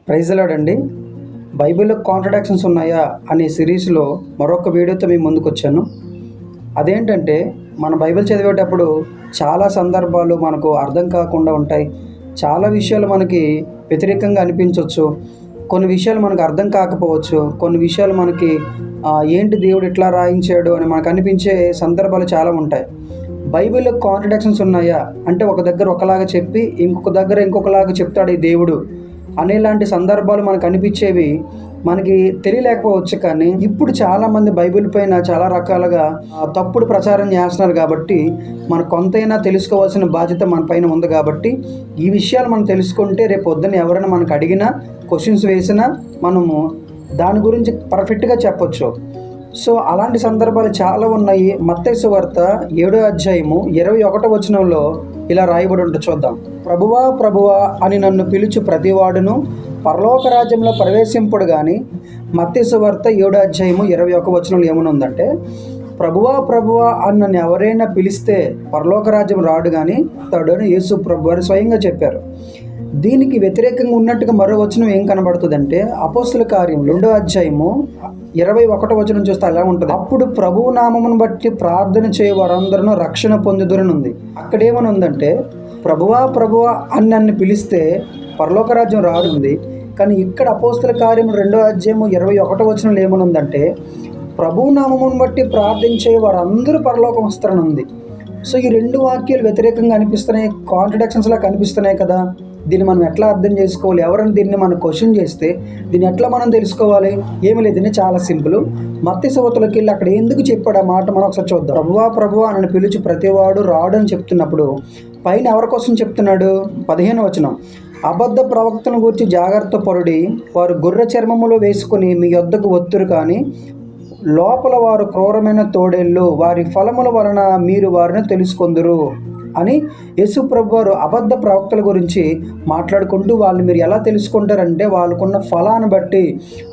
Praise lord అండి. బైబిల్లో contradictions ఉన్నాయా అనే సిరీస్లో మరొక వీడియోతో మేము ముందుకు వచ్చాను. అదేంటంటే మన బైబిల్ చదివేటప్పుడు చాలా సందర్భాలు మనకు అర్థం కాకుండా ఉంటాయి. చాలా విషయాలు మనకి వ్యతిరేకంగా అనిపించవచ్చు. కొన్ని విషయాలు మనకు అర్థం కాకపోవచ్చు. కొన్ని విషయాలు మనకి ఏంటి దేవుడు ఇట్లా రాయించాడు అని మనకు అనిపించే సందర్భాలు చాలా ఉంటాయి. బైబిల్లో కాంట్రడిక్షన్స్ ఉన్నాయా అంటే ఒక దగ్గర ఒకలాగా చెప్పి ఇంకొక దగ్గర ఇంకొకలాగా చెప్తాడు ఈ దేవుడు అనేలాంటి సందర్భాలు మనకు అనిపించేవి మనకి తెలియలేకపోవచ్చు. కానీ ఇప్పుడు చాలామంది బైబిల్ పైన చాలా రకాలుగా తప్పుడు ప్రచారం చేస్తున్నారు కాబట్టి మనకు కొంతైనా తెలుసుకోవాల్సిన బాధ్యత మన పైన ఉంది. కాబట్టి ఈ విషయాలు మనం తెలుసుకుంటే రేపు పొద్దున్న ఎవరైనా మనకు అడిగినా క్వశ్చన్స్ వేసినా మనము దాని గురించి పర్ఫెక్ట్గా చెప్పొచ్చు. సో అలాంటి సందర్భాలు చాలా ఉన్నాయి. మత్తయి సువార్త 7వ అధ్యాయము 21వ వచనంలో ఇలా రాయబడి ఉంటుంది, చూద్దాం. ప్రభువా ప్రభువా అని నన్ను పిలుచు ప్రతివాడును పరలోక రాజ్యంలో ప్రవేశింపుడు కానీ. మత్తయి సువార్త 7వ అధ్యాయము 21వ వచనంలో ఏమనుందంటే, ప్రభువా ప్రభువా అని నన్ను ఎవరైనా పిలిస్తే పరలోక రాజ్యం రాడు కానీ తాడని యేసు ప్రభు అని స్వయంగా చెప్పారు. దీనికి వ్యతిరేకంగా ఉన్నట్టుగా మరో వచనం ఏం కనబడుతుందంటే, అపోస్తుల కార్యం 2వ అధ్యాయము 21వ వచనం చూస్తే అలా ఉంటుంది. అప్పుడు ప్రభువు నామమును బట్టి ప్రార్థన చేయ వారందరూ రక్షణ పొందుదురని ఉంది. అక్కడేమని ఉందంటే, ప్రభువా ప్రభువా అని నన్ను పిలిస్తే పరలోక రాజ్యం రాడు ఉంది. కానీ ఇక్కడ అపోస్తుల కార్యం 2వ అధ్యాయము 21వ వచనంలో ఏమని ఉందంటే, ప్రభువు నామమును బట్టి ప్రార్థించే వారందరూ పరలోకం వస్తారని ఉంది. సో ఈ రెండు వాక్యాలు వ్యతిరేకంగా అనిపిస్తున్నాయి, కాంట్రడిక్షన్స్లా కనిపిస్తున్నాయి కదా. దీన్ని మనం ఎట్లా అర్థం చేసుకోవాలి? ఎవరైనా దీన్ని మనం క్వశ్చన్ చేస్తే దీన్ని ఎట్లా మనం తెలుసుకోవాలి? ఏమి లేదు, దీన్ని చాలా సింపుల్. మత్తయి సువార్తలోకి వెళ్ళి అక్కడ ఎందుకు చెప్పాడు ఆ మాట మనం ఒకసారి చూద్దాం. ప్రభువా ప్రభువా అని పిలిచి ప్రతివాడు రాడు అని చెప్తున్నప్పుడు పైన ఎవరి కోసం చెప్తున్నాడు? 15వ వచనం, అబద్ధ ప్రవక్తలను గురించి జాగ్రత్త పరుడి, వారు గొర్రె చర్మములో వేసుకుని మీ యొద్దకు ఒత్తురు కానీ లోపల వారు క్రూరమైన తోడేళ్ళు, వారి ఫలముల వలన మీరు వారిని తెలుసుకొందురు అని యేసు ప్రభు వారు అబద్ధ ప్రవక్తల గురించి మాట్లాడుకుంటూ వాళ్ళని మీరు ఎలా తెలుసుకుంటారంటే వాళ్ళకున్న ఫలాన్ని బట్టి,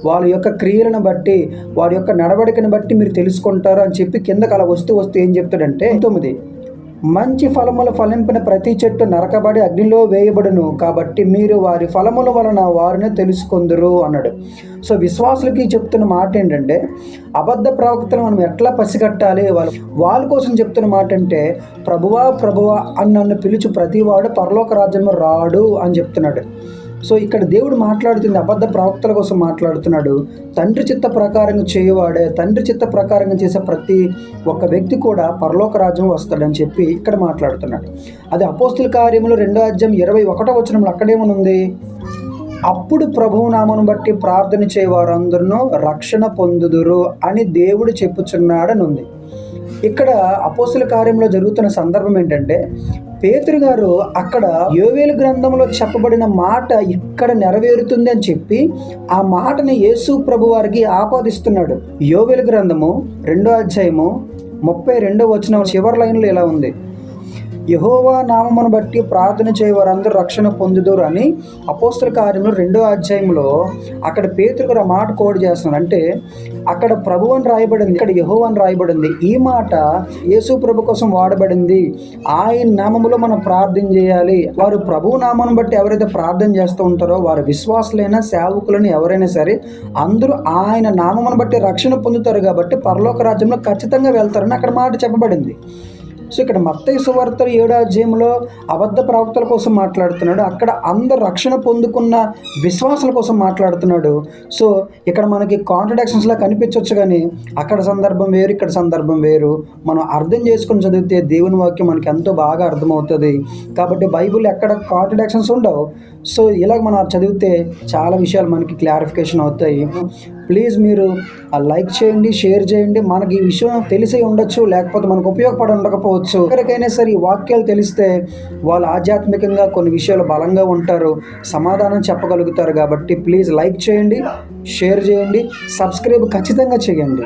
వాళ్ళ యొక్క క్రియలను బట్టి, వారి యొక్క నడవడికను బట్టి మీరు తెలుసుకుంటారు అని చెప్పి కిందకు అలా వస్తూ ఏం చెప్తాడంటే 9, మంచి ఫలములు ఫలింపిన ప్రతి చెట్టు నరకబడి అగ్నిలో వేయబడును కాబట్టి మీరు వారి ఫలముల వలన వారిని తెలుసుకొందురు అన్నాడు. సో విశ్వాసులకి చెప్తున్న మాట ఏంటంటే, అబద్ధ ప్రవక్తలు మనం ఎట్లా పసిగట్టాలి, వాళ్ళ కోసం చెప్తున్న మాట అంటే, ప్రభువా ప్రభువా అని నన్ను పిలుచు ప్రతివాడు పరలోక రాజ్యంలో రాడు అని చెప్తున్నాడు. సో ఇక్కడ దేవుడు మాట్లాడుతుంది అబద్ధ ప్రవక్తల కోసం మాట్లాడుతున్నాడు. తండ్రి చిత్త ప్రకారంగా చేయవాడే, తండ్రి చిత్త ప్రకారంగా చేసే ప్రతి ఒక్క వ్యక్తి కూడా పరలోక రాజ్యం వస్తాడని చెప్పి ఇక్కడ మాట్లాడుతున్నాడు. అది అపోస్తుల కార్యములు 2వ అధ్యాయం 21వ వచనంలో అక్కడేమనుంది, అప్పుడు ప్రభువు నామను బట్టి ప్రార్థన చేయవారందరూ రక్షణ పొందుదురు అని దేవుడు చెప్పుచున్నాడని ఉంది. ఇక్కడ అపోస్తుల కార్యంలో జరుగుతున్న సందర్భం ఏంటంటే, పేతురు గారు అక్కడ యోవేలు గ్రంథంలో చెప్పబడిన మాట ఇక్కడ నెరవేరుతుంది అని చెప్పి ఆ మాటని యేసు ప్రభు వారికి ఆపాదిస్తున్నాడు. యోవేలు గ్రంథము 2వ అధ్యాయము 32వ వచనం చివరి లైన్లో ఇలా ఉంది, యెహోవా నామమును బట్టి ప్రార్థన చేయవారందరూ రక్షణ పొందుదురు అని అపోస్తుల కార్యంలో 2వ అధ్యాయంలో అక్కడ పేతురు గారు ఆ మాట కోడ్ చేస్తున్నారు. అంటే అక్కడ ప్రభు అని రాయబడింది, ఇక్కడ యెహోవా అని రాయబడింది. ఈ మాట యేసు ప్రభు కోసం వాడబడింది. ఆయన నామములో మనం ప్రార్థన చేయాలి. వారు ప్రభు నామమును బట్టి ఎవరైతే ప్రార్థన చేస్తూ ఉంటారో వారు విశ్వాసులైన సేవకులని ఎవరైనా సరే అందరూ ఆయన నామమును బట్టి రక్షణ పొందుతారు కాబట్టి పరలోక రాజ్యంలో ఖచ్చితంగా వెళ్తారని అక్కడ మాట చెప్పబడింది. సో ఇక్కడ మత్తయి సువార్త 7వ అధ్యాయంలో అబద్ధ ప్రవక్తల కోసం మాట్లాడుతున్నాడు, అక్కడ అందరు రక్షణ పొందుకున్న విశ్వాసాల కోసం మాట్లాడుతున్నాడు. సో ఇక్కడ మనకి కాంట్రడిక్షన్స్లా కనిపించవచ్చు, కానీ అక్కడ సందర్భం వేరు, ఇక్కడ సందర్భం వేరు. మనం అర్థం చేసుకొని చదివితే దేవుని వాక్యం మనకి ఎంతో బాగా అర్థమవుతుంది. కాబట్టి బైబిల్ ఎక్కడ కాంట్రడిక్షన్స్ ఉండవు. సో ఇలాగ మనం చదివితే చాలా విషయాలు మనకి క్లారిఫికేషన్ అవుతాయి. ప్లీజ్ మీరు లైక్ చేయండి, షేర్ చేయండి. మనకి ఈ విషయం తెలిసి ఉండొచ్చు, లేకపోతే మనకు ఉపయోగపడి ఉండకపోవచ్చు. ఎవరికైనా సరే ఈ వాక్యాలు తెలిస్తే వాళ్ళు ఆధ్యాత్మికంగా కొన్ని విషయాలు బలంగా ఉంటారు, సమాధానం చెప్పగలుగుతారు. కాబట్టి ప్లీజ్ లైక్ చేయండి, షేర్ చేయండి, సబ్స్క్రైబ్ ఖచ్చితంగా చేయండి.